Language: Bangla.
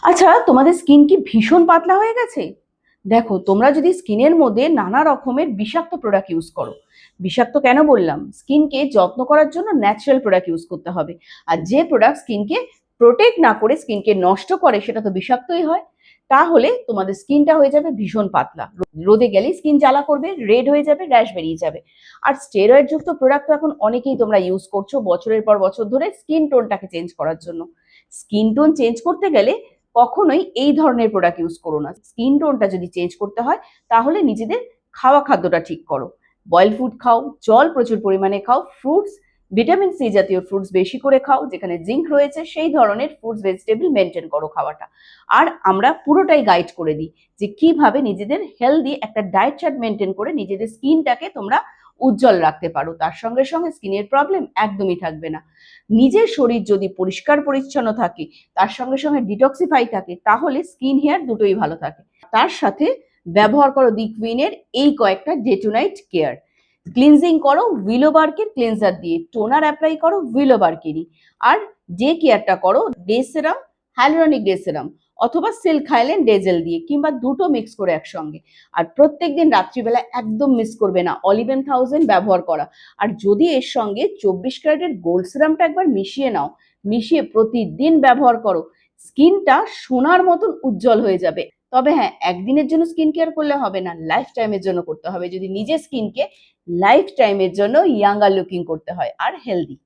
আচ্ছা, তোমাদের স্কিন কি ভীষণ পাতলা হয়ে গেছে? দেখো, তোমরা যদি স্কিনের মধ্যে নানা রকমের বিষাক্ত প্রোডাক্ট ইউজ করো, বিষাক্ত কেন বললাম, স্কিনকে যত্ন করার জন্য ন্যাচারাল প্রোডাক্ট ইউজ করতে হবে। আর যে প্রোডাক্ট স্কিনকে প্রোটেক্ট না করে স্কিনকে নষ্ট করে সেটা তো বিষাক্তই হয়। তাহলে তোমাদের স্কিনটা হয়ে যাবে ভীষণ পাতলা, রোদে গেলেই স্কিন জ্বালা করবে, রেড হয়ে যাবে, র্যাশ বেরিয়ে যাবে। আর স্টেরয়েড যুক্ত প্রোডাক্ট তো এখন অনেকেই তোমরা ইউজ করছো বছরের পর বছর ধরে স্কিন টোনটাকে চেঞ্জ করার জন্য। স্কিন টোন চেঞ্জ করতে গেলে কখনোই এই ধরনের প্রোডাক্ট ইউজ করো না। স্কিন টোনটা যদি চেঞ্জ করতে হয় তাহলে নিজেদের খাওয়া খাদ্যটা ঠিক করো। বয়েল ফুড খাও, জল প্রচুর পরিমাণে খাও, ফ্রুটস, ভিটামিন সি জাতীয় ফ্রুটস বেশি করে খাও, যেখানে জিঙ্ক রয়েছে সেই ধরনের ফ্রুটস ভেজিটেবল মেনটেন করো খাওয়াটা। আর আমরা পুরোটাই গাইড করে দিই যে কিভাবে নিজেদের হেলদি একটা ডায়েট চার্ট মেনটেন করে নিজেদের স্কিনটাকে তোমরা উজ্জ্বল রাখতে পারো। তার সঙ্গে সঙ্গে স্কিনের প্রবলেম একদমই থাকবে না। নিজের শরীর যদি পরিষ্কার পরিচ্ছন্ন থাকে, তার সঙ্গে সঙ্গে ডিটক্সিফাই থাকে, তাহলে স্কিন হেয়ার দুটোই ভালো থাকে। তার সাথে ব্যবহার করো দি কুইনের এই কয়েকটা day to night care. Cleansing করো উইলোবার্কের ক্লিনজার দিয়ে, টোনার অ্যাপ্লাই করো উইলোবার্কেরই। আর ডে কেয়ারটা করো day serum, hyaluronic day serum অথবা সিল্ক হাইল্যান্ড ডে জেল দিয়ে, কিংবা দুটো মিক্স করে একসঙ্গে। আর প্রত্যেকদিন রাত্রিবেলা একদম মিস করবে না অলিভেন থাউজেন্ড ব্যবহার করা। আর যদি এর সঙ্গে 24 ক্যারেটের গোল্ড সিরামটা একবার মিশিয়ে নাও, মিশিয়ে প্রতিদিন ব্যবহার করো, স্কিনটা সোনার মতন উজ্জ্বল হয়ে যাবে। তবে হ্যাঁ, একদিনের জন্য স্কিন কেয়ার করলে হবে না, লাইফ টাইমের জন্য করতে হবে, যদি নিজের স্কিনকে লাইফ টাইমের জন্য ইয়াঙ্গার লুকিং করতে হয় আর হেলদি।